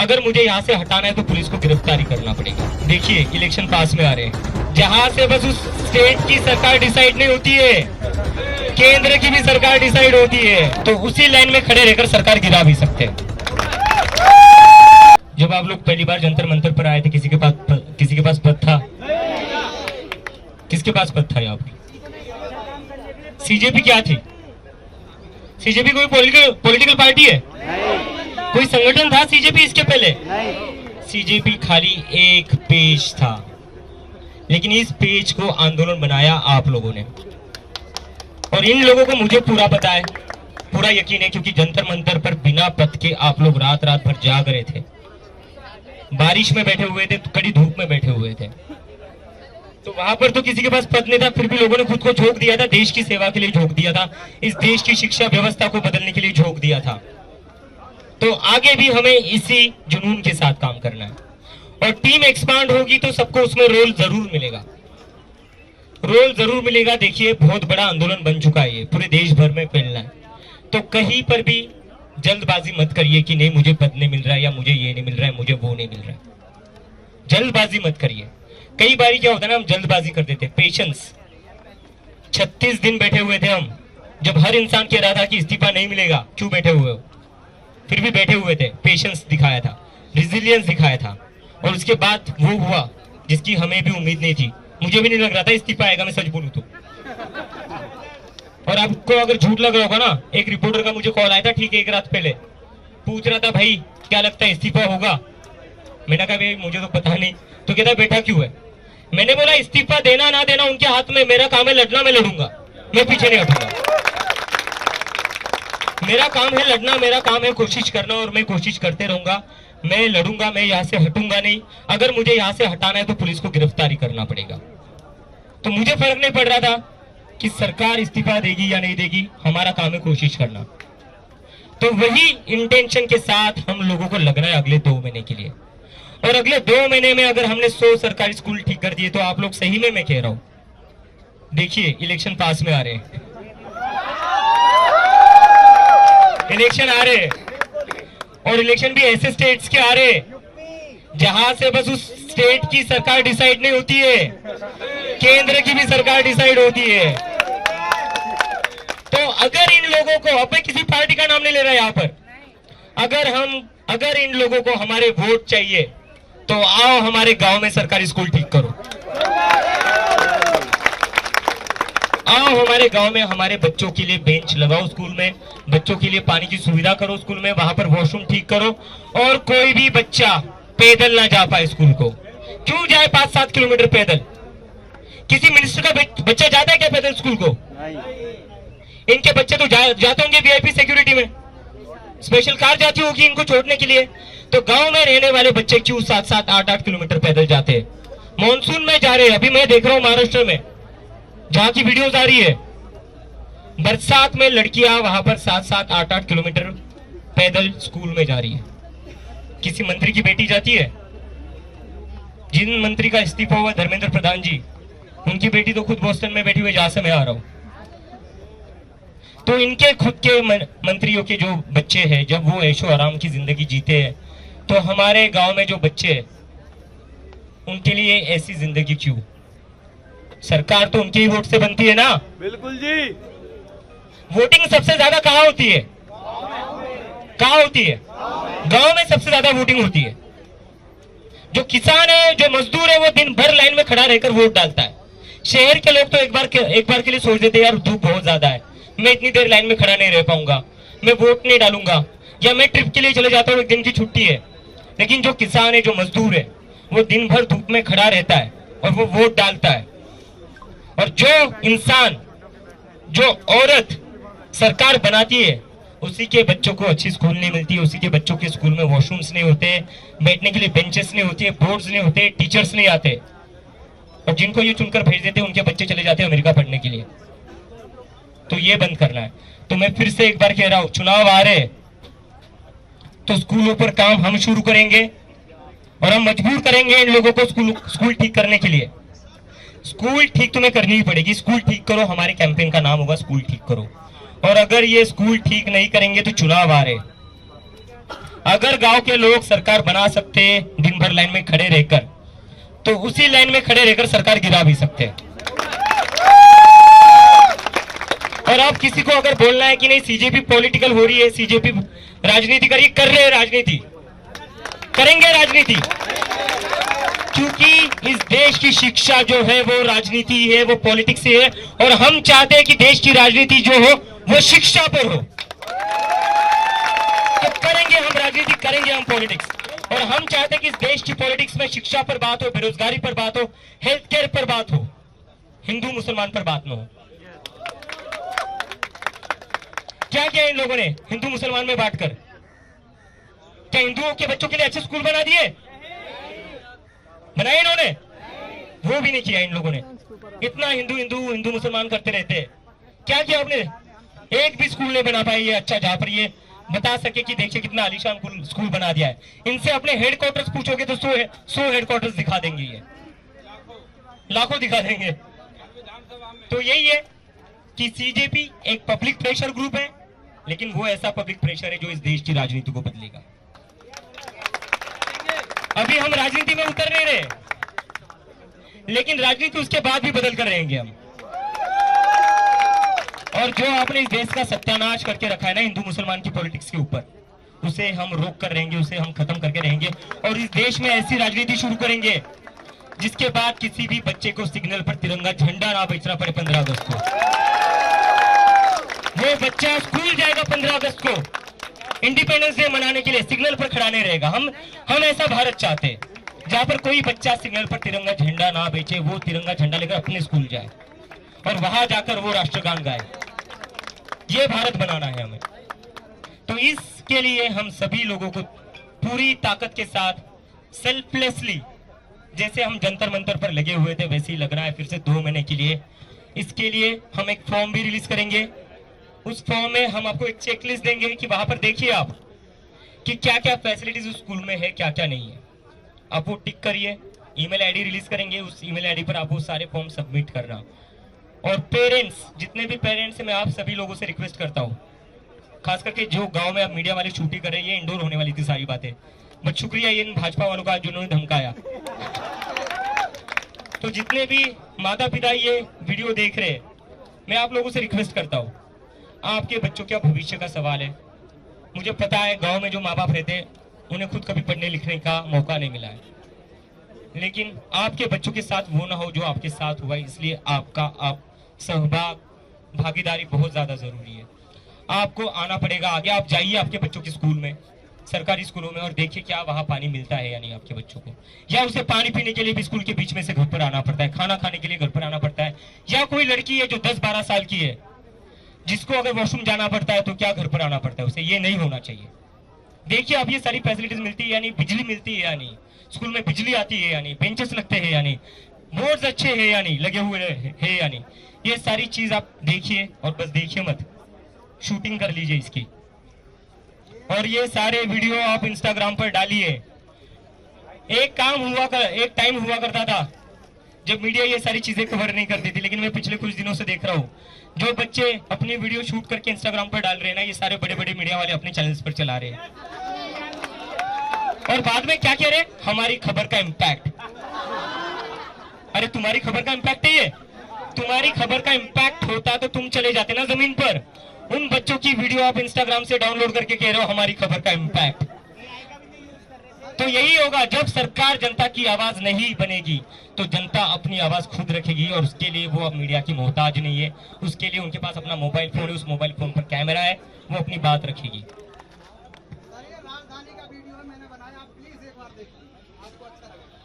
अगर मुझे यहाँ से हटाना है तो पुलिस को गिरफ्तारी करना पड़ेगा। देखिए इलेक्शन पास में आ रहे हैं, जहाँ से बस उस स्टेट की सरकार डिसाइड नहीं होती है, केंद्र की भी सरकार डिसाइड होती है, तो उसी लाइन में खड़े रहकर सरकार गिरा भी सकते हैं। जब आप लोग पहली बार जंतर मंतर पर आए थे, किसी के पास पद था? किसके पास पद था यहाँ पर? सीजेपी क्या थी? सीजेपी कोई पॉलिटिकल पार्टी है? कोई संगठन था सीजेपी इसके पहले? सीजेपी खाली एक पेज था, लेकिन इस पेज को आंदोलन बनाया आप लोगों ने। और इन लोगों को मुझे पूरा पता है, पूरा यकीन है, क्योंकि जंतर मंतर पर बिना पद के आप लोग रात रात भर जाग रहे थे, बारिश में बैठे हुए थे, कड़ी धूप में बैठे हुए थे। तो वहां पर तो किसी के पास पद नहीं था, फिर भी लोगों ने खुद को झोंक दिया था, देश की सेवा के लिए झोंक दिया था, इस देश की शिक्षा व्यवस्था को बदलने के लिए झोंक दिया था। तो आगे भी हमें इसी जुनून के साथ काम करना है, और टीम एक्सपांड होगी तो सबको उसमें रोल जरूर मिलेगा, रोल जरूर मिलेगा। देखिए बहुत बड़ा आंदोलन बन चुका है, ये पूरे देश भर में फैलना है। तो कहीं पर भी जल्दबाजी मत करिए कि नहीं मुझे पद नहीं मिल रहा है, या मुझे ये नहीं मिल रहा है, मुझे वो नहीं मिल रहा है। जल्दबाजी मत करिए। कई बार क्या होता है ना, हम जल्दबाजी कर देते। पेशेंस। 36 दिन बैठे हुए थे हम, जब हर इंसान कह रहा था कि इस्तीफा नहीं मिलेगा, क्यों बैठे हुए हो, फिर भी बैठे हुए थे। पेशेंस दिखाया था, रिजिलियंस दिखाया था, और उसके बाद वो हुआ जिसकी हमें भी उम्मीद नहीं थी। मुझे भी नहीं लग रहा था इस्तीफा आएगा, मैं सच बोलूं तो। और आपको अगर झूठ लग रहा होगा ना, एक रिपोर्टर का मुझे कॉल आया था, ठीक है, एक रात पहले, पूछ रहा था भाई क्या लगता है इस्तीफा होगा? मैंने कहा भाई मुझे तो पता नहीं। तो कहता बैठा क्यों है? मैंने बोला इस्तीफा देना ना देना उनके हाथ में, मेरा काम है लड़ना, मैं लड़ूंगा, मैं पीछे नहीं हटूंगा। मेरा काम है लड़ना, मेरा काम है कोशिश करना, और मैं कोशिश करते रहूंगा, मैं लड़ूंगा, मैं यहाँ से हटूंगा नहीं। अगर मुझे यहाँ से हटाना है तो पुलिस को गिरफ्तारी करना पड़ेगा। तो मुझे फर्क नहीं पड़ रहा था कि सरकार इस्तीफा देगी या नहीं देगी, हमारा काम है कोशिश करना। तो वही इंटेंशन के साथ हम लोगों को लगना है अगले 2 महीने के लिए। और अगले 2 महीने में अगर हमने 100 सरकारी स्कूल ठीक कर दिए तो आप लोग सही में, मैं कह रहा हूं, देखिए इलेक्शन पास में आ रहे हैं, इलेक्शन आ रहे हैं, और इलेक्शन भी ऐसे स्टेट्स के आ रहे हैं जहां से बस उस स्टेट की सरकार डिसाइड नहीं होती है, केंद्र की भी सरकार डिसाइड होती है। तो अगर इन लोगों को, अब मैं किसी पार्टी का नाम नहीं ले रहा यहाँ पर, अगर इन लोगों को हमारे वोट चाहिए तो आओ हमारे गांव में सरकारी स्कूल ठीक करो, आओ हमारे गांव में हमारे बच्चों के लिए बेंच लगाओ स्कूल में, बच्चों के लिए पानी की सुविधा करो स्कूल में, वहां पर वॉशरूम ठीक करो, और कोई भी बच्चा पैदल ना जा पाए स्कूल को। क्यों जाए 5-7 किलोमीटर पैदल? किसी मिनिस्टर का बच्चा जाता है क्या पैदल स्कूल को? इनके बच्चे तो जाते होंगे वीआईपी सिक्योरिटी में, स्पेशल कार जाती होगी इनको छोड़ने के लिए। तो गांव में रहने वाले बच्चे क्यों 7-7, 8-8 किलोमीटर पैदल जाते हैं? मॉनसून में जा रहे हैं, अभी मैं देख रहा हूं महाराष्ट्र में, जहां की वीडियोस आ रही है, बरसात में लड़कियां वहां पर 7-7, 8-8 किलोमीटर पैदल स्कूल में जा रही है। किसी मंत्री की बेटी जाती है? जिन मंत्री का इस्तीफा हुआ धर्मेंद्र प्रधान जी, उनकी बेटी तो खुद बोस्टन में बैठी हुई, जहां से मैं आ रहा हूं। तो इनके खुद के मंत्रियों के जो बच्चे हैं, जब वो ऐशो आराम की जिंदगी जीते हैं, तो हमारे गांव में जो बच्चे हैं उनके लिए ऐसी जिंदगी क्यों? सरकार तो उनके ही वोट से बनती है ना? बिल्कुल जी। वोटिंग सबसे ज्यादा कहाँ होती है? कहाँ होती है? गांव में सबसे ज्यादा वोटिंग होती है। जो किसान है, जो मजदूर है, वो दिन भर लाइन में खड़ा रहकर वोट डालता है। शहर के लोग तो एक बार के लिए सोच देते हैं यार धूप बहुत ज्यादा है, मैं इतनी देर लाइन में खड़ा नहीं रह पाऊंगा, मैं वोट नहीं डालूंगा, या मैं ट्रिप के लिए चले जाता हूँ, एक दिन की छुट्टी है। लेकिन जो किसान है, जो मजदूर है, वो दिन भर धूप में खड़ा रहता है और वो वोट डालता है। और जो इंसान, जो औरत सरकार बनाती है, उसी के बच्चों को अच्छी स्कूल नहीं मिलती है, उसी के बच्चों के स्कूल में वॉशरूम्स नहीं होते, बैठने के लिए बेंचेस नहीं होती है, बोर्ड्स नहीं होते, टीचर्स नहीं आते, और जिनको ये चुनकर भेज देते हैं उनके बच्चे चले जाते हैं अमेरिका पढ़ने के लिए। तो ये बंद करना है। तो मैं फिर से एक बार कह रहा हूं, चुनाव आ रहे तो स्कूलों पर काम हम शुरू करेंगे, और हम मजबूर करेंगे इन लोगों को स्कूल ठीक करने के लिए। स्कूल ठीक तुम्हें करनी ही पड़ेगी, स्कूल ठीक करो, हमारे कैंपेन का नाम होगा स्कूल ठीक करो। और अगर ये स्कूल ठीक नहीं करेंगे तो चुनाव आ रहे, अगर गांव के लोग सरकार बना सकते दिन भर लाइन में खड़े रहकर, तो उसी लाइन में खड़े रहकर सरकार गिरा भी सकते हैं। और अब किसी को अगर बोलना है कि नहीं सीजेपी पॉलिटिकल हो रही है, सीजेपी राजनीति कर रहे हैं, राजनीति करेंगे, राजनीति, क्योंकि इस देश की शिक्षा जो है वो राजनीति है, वो पॉलिटिक्स से है, और हम चाहते हैं कि देश की राजनीति जो हो वो शिक्षा पर हो। तो करेंगे हम राजनीति, करेंगे हम पॉलिटिक्स, और हम चाहते हैं कि इस देश की पॉलिटिक्स में शिक्षा पर बात हो, बेरोजगारी पर बात हो, हेल्थ केयर पर बात हो, हिंदू मुसलमान पर बात न हो। क्या किया इन लोगों ने हिंदू मुसलमान में बांटकर? क्या हिंदुओं के बच्चों के लिए अच्छे स्कूल बना दिए? बनाए इन्होंने? वो भी नहीं किया इन लोगों ने। इतना हिंदू हिंदू हिंदू मुसलमान करते रहते हैं। क्या किया आपने? एक भी स्कूल नहीं बना पाए ये अच्छा, जहां पर ये बता सके कि देखिए कितना आलीशान स्कूल बना दिया है। इनसे अपने हेडक्वार्टर्स पूछोगे तो 100 हेडक्वार्टर्स दिखा देंगे, ये लाखों दिखा देंगे। तो यही है कि सीजेपी एक पब्लिक प्रेशर ग्रुप है, लेकिन वो ऐसा पब्लिक प्रेशर है जो इस देश की राजनीति को बदलेगा। अभी हम राजनीति में उतर नहीं रहे, लेकिन राजनीति उसके बाद भी बदल कर रहेंगे हम। और जो आपने इस देश का सत्यानाश करके रखा है ना हिंदू मुसलमान की पॉलिटिक्स के ऊपर, उसे हम रोक कर रहेंगे, उसे हम खत्म करके रहेंगे, और इस देश में ऐसी राजनीति शुरू करेंगे जिसके बाद किसी भी बच्चे को सिग्नल पर तिरंगा झंडा ना बेचना पड़े 15 अगस्त को। वो बच्चा स्कूल जाएगा 15 अगस्त को, इंडिपेंडेंस डे मनाने के लिए सिग्नल पर खड़ा नहीं रहेगा। हम ऐसा भारत चाहते हैं जहां पर कोई बच्चा सिग्नल पर तिरंगा झंडा ना बेचे, वो तिरंगा झंडा लेकर अपने स्कूल जाए और वहां जाकर वो राष्ट्रगान गाए। ये भारत बनाना है हमें। तो इसके लिए हम सभी लोगों को पूरी ताकत के साथ सेल्फलेसली, जैसे हम जंतर मंतर पर लगे हुए थे वैसे ही लग रहा है फिर से 2 महीने के लिए। इसके लिए हम एक फॉर्म भी रिलीज करेंगे। उस फॉर्म में हम आपको एक चेकलिस्ट देंगे कि वहां पर देखिए आप कि क्या क्या फैसिलिटीज उस स्कूल में है, क्या क्या नहीं है। आप वो टिक करिए। ईमेल आईडी रिलीज करेंगे, उस ईमेल आईडी पर आप वो सारे फॉर्म सबमिट करना। और पेरेंट्स, जितने भी पेरेंट्स हैं, मैं आप सभी लोगों से रिक्वेस्ट करता हूँ, खास करके जो गांव में आप मीडिया वाले शूटिंग कर रहे हैं, ये इंडोर होने वाली थी सारी बातें, बट शुक्रिया इन भाजपा वालों का जिन्होंने धमकाया। तो जितने भी माता पिता ये वीडियो देख रहे हैं, मैं आप लोगों से रिक्वेस्ट करता हूँ, आपके बच्चों का भविष्य का सवाल है। मुझे पता है गांव में जो माँ बाप रहते हैं उन्हें खुद कभी पढ़ने लिखने का मौका नहीं मिला है, लेकिन आपके बच्चों के साथ वो ना हो जो आपके साथ हुआ, इसलिए आप भागीदारी बहुत ज्यादा जरूरी है। आपको आना पड़ेगा आगे। आप जाइए आपके बच्चों के स्कूल में, सरकारी स्कूलों में, और देखिए क्या वहां पानी मिलता है या नहीं आपके बच्चों को, या उसे पानी पीने के लिए भी स्कूल के बीच में से घर पर आना पड़ता है, खाना खाने के लिए घर पर आना पड़ता है, या कोई लड़की है जो 10-12 साल की है जिसको अगर वॉशरूम जाना पड़ता है तो क्या घर पर आना पड़ता है उसे। ये नहीं होना चाहिए। देखिए अब ये सारी फैसिलिटीज मिलती है या नहीं, बिजली मिलती है या नहीं, स्कूल में बिजली आती है या नहीं, बेंचेस लगते हैं या नहीं, बोर्ड्स अच्छे हैं या नहीं, लगे हुए हैं या नहीं, ये सारी चीज आप देखिए। और बस देखिए मत, शूटिंग कर लीजिए इसकी, और ये सारे वीडियो आप इंस्टाग्राम पर डालिए। एक टाइम हुआ करता था जब मीडिया ये सारी चीजें कवर नहीं करती थी, लेकिन मैं पिछले कुछ दिनों से देख रहा हूँ जो बच्चे अपनी वीडियो शूट करके इंस्टाग्राम पर डाल रहे हैं ना, ये सारे बड़े बड़े मीडिया वाले अपने चैनल्स पर चला रहे हैं, और बाद में क्या कह रहे हैं, हमारी खबर का इम्पैक्ट। अरे तुम्हारी खबर का इम्पैक्ट है ये? तुम्हारी खबर का इम्पैक्ट होता तो तुम चले जाते ना जमीन पर। उन बच्चों की वीडियो आप इंस्टाग्राम से डाउनलोड करके कह रहे हो हमारी खबर का इम्पैक्ट। तो यही होगा, जब सरकार जनता की आवाज नहीं बनेगी तो जनता अपनी आवाज खुद रखेगी, और उसके लिए वो अब मीडिया की मोहताज नहीं है। उसके लिए उनके पास अपना मोबाइल फोन है, उस मोबाइल फोन पर कैमरा है, वो अपनी बात रखेगी। राजधानी का वीडियो मैंने बनाया, आप प्लीज एक बार देखिए, आपको अच्छा लगेगा।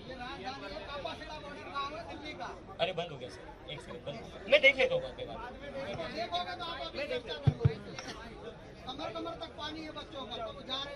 ये राजधानी है, कापाखेड़ा बॉर्डर गांव है दिल्ली का। अरे बंद हो गया सर, एक सेकंड बंद, मैं देख लेता हूँ। देखोगे तो आप अपनी चर्चा कर लो। कमर कमर तक पानी है बच्चों का, तो जा रहे